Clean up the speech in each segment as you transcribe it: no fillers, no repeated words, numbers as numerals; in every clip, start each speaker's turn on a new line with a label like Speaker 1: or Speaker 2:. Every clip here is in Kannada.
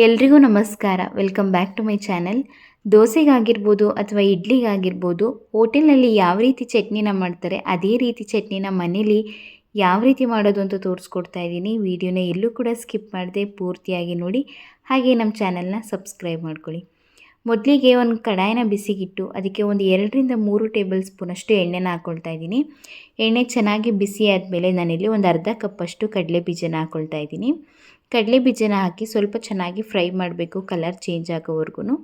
Speaker 1: ಎಲ್ರಿಗೂ ನಮಸ್ಕಾರ. Welcome back to my channel. ದೋಸೆಗಾಗಿರ್ಬೋದು ಅಥವಾ ಇಡ್ಲಿಗಾಗಿರ್ಬೋದು, ಹೋಟೆಲ್ನಲ್ಲಿ ಯಾವ ರೀತಿ ಚಟ್ನಿನ ಮಾಡ್ತಾರೆ ಅದೇ ರೀತಿ ಚಟ್ನಿನ ಮನೇಲಿ ಯಾವ ರೀತಿ ಮಾಡೋದು ಅಂತ ತೋರಿಸ್ಕೊಡ್ತಾ ಇದ್ದೀನಿ. ವಿಡಿಯೋನ ಎಲ್ಲೂ ಕೂಡ ಸ್ಕಿಪ್ ಮಾಡದೆ ಪೂರ್ತಿಯಾಗಿ ನೋಡಿ, ಹಾಗೆ ನಮ್ಮ ಚಾನಲ್ನ ಸಬ್ಸ್ಕ್ರೈಬ್ ಮಾಡ್ಕೊಳ್ಳಿ. ಮೊದಲಿಗೆ ಒಂದು ಕಡಾಯಿನ ಬಿಸಿಗಿಟ್ಟು ಅದಕ್ಕೆ ಒಂದು 2ರಿಂದ 3 ಟೇಬಲ್ ಸ್ಪೂನಷ್ಟು ಎಣ್ಣೆನ ಹಾಕ್ಕೊಳ್ತಾ ಇದ್ದೀನಿ. ಎಣ್ಣೆ ಚೆನ್ನಾಗಿ ಬಿಸಿ ಆದಮೇಲೆ ನಾನಿಲ್ಲಿ ಒಂದು ಅರ್ಧ ಕಪ್ಪಷ್ಟು ಕಡಲೆ ಬೀಜನ ಹಾಕ್ಕೊಳ್ತಾ ಇದ್ದೀನಿ. ಕಡಲೆ ಬೀಜನ ಹಾಕಿ ಸ್ವಲ್ಪ ಚೆನ್ನಾಗಿ ಫ್ರೈ ಮಾಡಬೇಕು, ಕಲರ್ ಚೇಂಜ್ ಆಗೋವರೆಗೂ.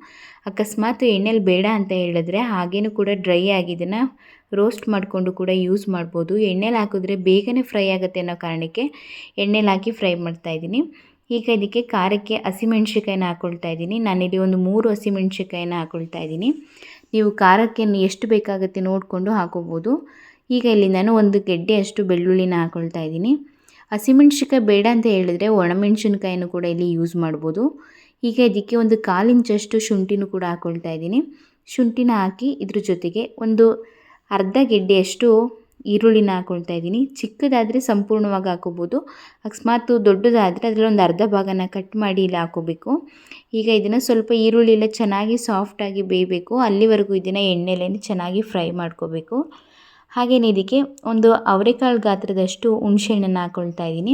Speaker 1: ಅಕಸ್ಮಾತ್ ಎಣ್ಣೆಲಿ ಬೇಡ ಅಂತ ಹೇಳಿದ್ರೆ ಹಾಗೇನೂ ಕೂಡ ಡ್ರೈ ಆಗಿದ್ದನ್ನು ರೋಸ್ಟ್ ಮಾಡಿಕೊಂಡು ಕೂಡ ಯೂಸ್ ಮಾಡ್ಬೋದು. ಎಣ್ಣೆಲಿ ಹಾಕಿದ್ರೆ ಬೇಗನೆ ಫ್ರೈ ಆಗುತ್ತೆ ಅನ್ನೋ ಕಾರಣಕ್ಕೆ ಎಣ್ಣೆಲಿ ಹಾಕಿ ಫ್ರೈ ಮಾಡ್ತಾಯಿದ್ದೀನಿ. ಈಗ ಇದಕ್ಕೆ ಖಾರಕ್ಕೆ ಹಸಿಮೆಣ್ಸಿಕಾಯಿನ ಹಾಕ್ಕೊಳ್ತಾ ಇದ್ದೀನಿ. ನಾನಿಲ್ಲಿ ಒಂದು 3 ಹಸಿಮೆಣ್ಸಿಕಾಯಿನ ಹಾಕ್ಕೊಳ್ತಾ ಇದ್ದೀನಿ. ನೀವು ಖಾರಕ್ಕೆ ಎಷ್ಟು ಬೇಕಾಗುತ್ತೆ ನೋಡಿಕೊಂಡು ಹಾಕೋಬೋದು. ಈಗ ಇಲ್ಲಿ ನಾನು ಒಂದು ಗೆಡ್ಡೆಯಷ್ಟು ಬೆಳ್ಳುಳ್ಳಿನ ಹಾಕ್ಕೊಳ್ತಾ ಇದ್ದೀನಿ. ಹಸಿಮೆಣ್ಸಿಕಾಯಿ ಬೇಡ ಅಂತ ಹೇಳಿದ್ರೆ ಒಣಮೆಣ್ಸಿನ್ಕಾಯಿನೂ ಕೂಡ ಇಲ್ಲಿ ಯೂಸ್ ಮಾಡ್ಬೋದು. ಈಗ ಇದಕ್ಕೆ ಒಂದು 1/4 ಇಂಚಷ್ಟು ಶುಂಠಿನೂ ಕೂಡ ಹಾಕ್ಕೊಳ್ತಾ ಇದ್ದೀನಿ. ಶುಂಠಿನ ಹಾಕಿ ಇದ್ರ ಜೊತೆಗೆ ಒಂದು ಅರ್ಧ ಗೆಡ್ಡೆಯಷ್ಟು ಈರುಳ್ಳಿನ ಹಾಕ್ಕೊಳ್ತಾ ಇದ್ದೀನಿ. ಚಿಕ್ಕದಾದರೆ ಸಂಪೂರ್ಣವಾಗಿ ಹಾಕೋಬೋದು, ಅಕಸ್ಮಾತ್ ದೊಡ್ಡದಾದರೆ ಅದರಲ್ಲಿ ಒಂದು ಅರ್ಧ ಭಾಗನ ಕಟ್ ಮಾಡಿ ಇಲ್ಲಿ ಹಾಕೋಬೇಕು. ಈಗ ಇದನ್ನು ಸ್ವಲ್ಪ ಈರುಳ್ಳಿ ಎಲ್ಲ ಚೆನ್ನಾಗಿ ಸಾಫ್ಟಾಗಿ ಬೇಯಬೇಕು, ಅಲ್ಲಿವರೆಗೂ ಇದನ್ನು ಎಣ್ಣೆಯಲ್ಲಿ ಚೆನ್ನಾಗಿ ಫ್ರೈ ಮಾಡ್ಕೋಬೇಕು. ಹಾಗೆಯೇ ಇದಕ್ಕೆ ಒಂದು ಅವರೆಕಾಳು ಗಾತ್ರದಷ್ಟು ಹುಣಸೆಹಣ್ಣನ್ನು ಹಾಕ್ಕೊಳ್ತಾ ಇದ್ದೀನಿ.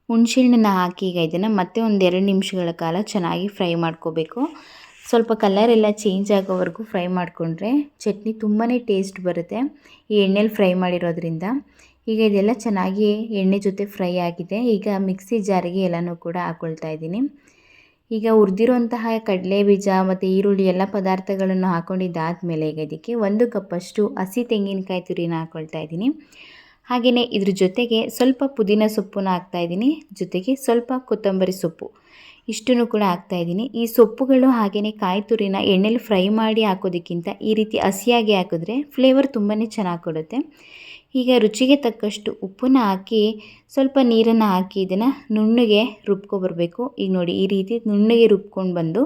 Speaker 1: ಹುಣಸೆಹಣ್ಣನ್ನು ಹಾಕಿ ಈಗ ಇದನ್ನು ಮತ್ತೆ ಒಂದು 2 ನಿಮಿಷಗಳ ಕಾಲ ಚೆನ್ನಾಗಿ ಫ್ರೈ ಮಾಡ್ಕೋಬೇಕು. ಸ್ವಲ್ಪ ಕಲರೆಲ್ಲ ಚೇಂಜ್ ಆಗೋವರೆಗೂ ಫ್ರೈ ಮಾಡಿಕೊಂಡ್ರೆ ಚಟ್ನಿ ತುಂಬಾ ಟೇಸ್ಟ್ ಬರುತ್ತೆ ಈ ಎಣ್ಣೆಲಿ ಫ್ರೈ ಮಾಡಿರೋದ್ರಿಂದ. ಈಗ ಇದೆಲ್ಲ ಚೆನ್ನಾಗಿ ಎಣ್ಣೆ ಜೊತೆ ಫ್ರೈ ಆಗಿದೆ. ಈಗ ಮಿಕ್ಸಿ ಜಾರಿಗೆ ಎಲ್ಲನೂ ಕೂಡ ಹಾಕ್ಕೊಳ್ತಾ ಇದ್ದೀನಿ. ಈಗ ಹುರಿದಿರುವಂತಹ ಕಡಲೆ ಬೀಜ ಮತ್ತು ಈರುಳ್ಳಿ ಎಲ್ಲ ಪದಾರ್ಥಗಳನ್ನು ಹಾಕ್ಕೊಂಡಿದ್ದಾದಮೇಲೆ ಈಗ ಇದಕ್ಕೆ 1 ಕಪ್ಪಷ್ಟು ಹಸಿ ತೆಂಗಿನಕಾಯಿ ತುರಿನ ಹಾಕ್ಕೊಳ್ತಾ ಇದ್ದೀನಿ. ಹಾಗೆಯೇ ಇದ್ರ ಜೊತೆಗೆ ಸ್ವಲ್ಪ ಪುದೀನ ಸೊಪ್ಪನ್ನ ಹಾಕ್ತಾಯಿದ್ದೀನಿ, ಜೊತೆಗೆ ಸ್ವಲ್ಪ ಕೊತ್ತಂಬರಿ ಸೊಪ್ಪು ಇಷ್ಟನ್ನು ಕೂಡ ಹಾಕ್ತಾಯಿದ್ದೀನಿ. ಈ ಸೊಪ್ಪುಗಳು ಹಾಗೆಯೇ ಕಾಯಿ ತುರಿನ ಎಣ್ಣೆಲಿ ಫ್ರೈ ಮಾಡಿ ಹಾಕೋದಕ್ಕಿಂತ ಈ ರೀತಿ ಹಸಿಯಾಗಿ ಹಾಕಿದ್ರೆ ಫ್ಲೇವರ್ ತುಂಬಾ ಚೆನ್ನಾಗಿ ಕೊಡುತ್ತೆ. ಈಗ ರುಚಿಗೆ ತಕ್ಕಷ್ಟು ಉಪ್ಪನ್ನು ಹಾಕಿ ಸ್ವಲ್ಪ ನೀರನ್ನು ಹಾಕಿ ಇದನ್ನು ನುಣ್ಣಗೆ ರುಬ್ಕೊಬರಬೇಕು. ಈಗ ನೋಡಿ ಈ ರೀತಿ ನುಣ್ಣಗೆ ರುಬ್ಕೊಂಡು ಬಂದು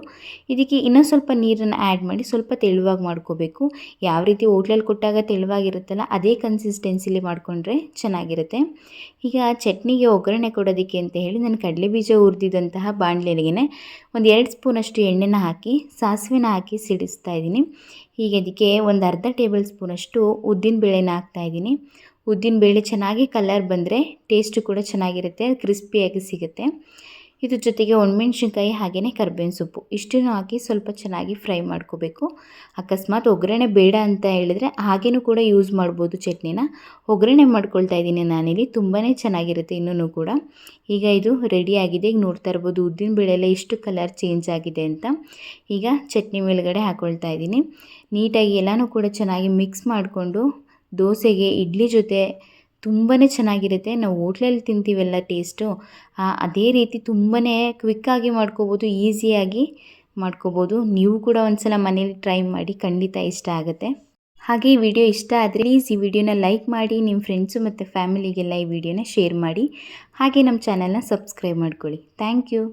Speaker 1: ಇದಕ್ಕೆ ಇನ್ನೊಂದು ಸ್ವಲ್ಪ ನೀರನ್ನು ಆ್ಯಡ್ ಮಾಡಿ ಸ್ವಲ್ಪ ತೆಳುವಾಗಿ ಮಾಡ್ಕೋಬೇಕು. ಯಾವ ರೀತಿ ಹೋಟ್ಲಲ್ಲಿ ಕೊಟ್ಟಾಗ ತೆಳುವಾಗಿರುತ್ತಲ್ಲ ಅದೇ ಕನ್ಸಿಸ್ಟೆನ್ಸಿಲಿ ಮಾಡಿಕೊಂಡ್ರೆ ಚೆನ್ನಾಗಿರುತ್ತೆ. ಈಗ ಚಟ್ನಿಗೆ ಒಗ್ಗರಣೆ ಕೊಡೋದಕ್ಕೆ ಅಂತ ಹೇಳಿ ನಾನು ಕಡಲೆ ಬೀಜ ಹುರಿದಿದ್ದಂತಹ ಬಾಣಲೆಗೆ ಒಂದು 2 ಸ್ಪೂನಷ್ಟು ಎಣ್ಣೆನ ಹಾಕಿ ಸಾಸಿವೆನ ಹಾಕಿ ಸಿಡಿಸ್ತಾ ಇದ್ದೀನಿ. ಈಗ ಇದಕ್ಕೆ ಒಂದು ಅರ್ಧ ಟೇಬಲ್ ಸ್ಪೂನಷ್ಟು ಉದ್ದಿನಬೇಳೆನ ಹಾಕ್ತಾಯಿದ್ದೀನಿ. ಉದ್ದಿನಬೇಳೆ ಚೆನ್ನಾಗಿ ಕಲರ್ ಬಂದರೆ ಟೇಸ್ಟು ಕೂಡ ಚೆನ್ನಾಗಿರುತ್ತೆ, ಕ್ರಿಸ್ಪಿಯಾಗಿ ಸಿಗುತ್ತೆ. ಇದ್ರ ಜೊತೆಗೆ ಒಣಮೆಣ್ಸಿನ್ಕಾಯಿ ಹಾಗೆಯೇ ಕರ್ಬೇವಿನ ಸೊಪ್ಪು ಇಷ್ಟನ್ನು ಹಾಕಿ ಸ್ವಲ್ಪ ಚೆನ್ನಾಗಿ ಫ್ರೈ ಮಾಡ್ಕೋಬೇಕು. ಅಕಸ್ಮಾತ್ ಒಗ್ಗರಣೆ ಬೇಡ ಅಂತ ಹೇಳಿದ್ರೆ ಹಾಗೇನೂ ಕೂಡ ಯೂಸ್ ಮಾಡ್ಬೋದು ಚಟ್ನಿನ. ಒಗ್ಗರಣೆ ಮಾಡ್ಕೊಳ್ತಾ ಇದ್ದೀನಿ ನಾನಿಲ್ಲಿ, ತುಂಬಾ ಚೆನ್ನಾಗಿರುತ್ತೆ ಇನ್ನೂ ಕೂಡ. ಈಗ ಇದು ರೆಡಿಯಾಗಿದೆ. ಈಗ ನೋಡ್ತಾ ಇರ್ಬೋದು ಉದ್ದಿನಬೇಳೆ ಎಲ್ಲ ಎಷ್ಟು ಕಲರ್ ಚೇಂಜ್ ಆಗಿದೆ ಅಂತ. ಈಗ ಚಟ್ನಿ ಮೇಲ್ಗಡೆ ಹಾಕ್ಕೊಳ್ತಾ ಇದ್ದೀನಿ. ನೀಟಾಗಿ ಎಲ್ಲನೂ ಕೂಡ ಚೆನ್ನಾಗಿ ಮಿಕ್ಸ್ ಮಾಡಿಕೊಂಡು ದೋಸೆಗೆ ಇಡ್ಲಿ ಜೊತೆ ತುಂಬಾ ಚೆನ್ನಾಗಿರುತ್ತೆ. ನಾವು ಹೋಟ್ಲಲ್ಲಿ ತಿಂತೀವಲ್ಲ ಟೇಸ್ಟು, ಅದೇ ರೀತಿ ತುಂಬಾ ಕ್ವಿಕ್ಕಾಗಿ ಮಾಡ್ಕೋಬೋದು, ಈಸಿಯಾಗಿ ಮಾಡ್ಕೋಬೋದು. ನೀವು ಕೂಡ ಒಂದ್ಸಲ ಮನೇಲಿ ಟ್ರೈ ಮಾಡಿ, ಖಂಡಿತ ಇಷ್ಟ ಆಗುತ್ತೆ. ಹಾಗೆ ಈ ವಿಡಿಯೋ ಇಷ್ಟ ಆದರೆ ಪ್ಲೀಸ್ ಈ ವಿಡಿಯೋನ ಲೈಕ್ ಮಾಡಿ, ನಿಮ್ಮ ಫ್ರೆಂಡ್ಸು ಮತ್ತು ಫ್ಯಾಮಿಲಿಗೆಲ್ಲ ಈ ವಿಡಿಯೋನ ಶೇರ್ ಮಾಡಿ. ಹಾಗೆ ನಮ್ಮ ಚಾನಲ್ನ ಸಬ್ಸ್ಕ್ರೈಬ್ ಮಾಡ್ಕೊಳ್ಳಿ. Thank you.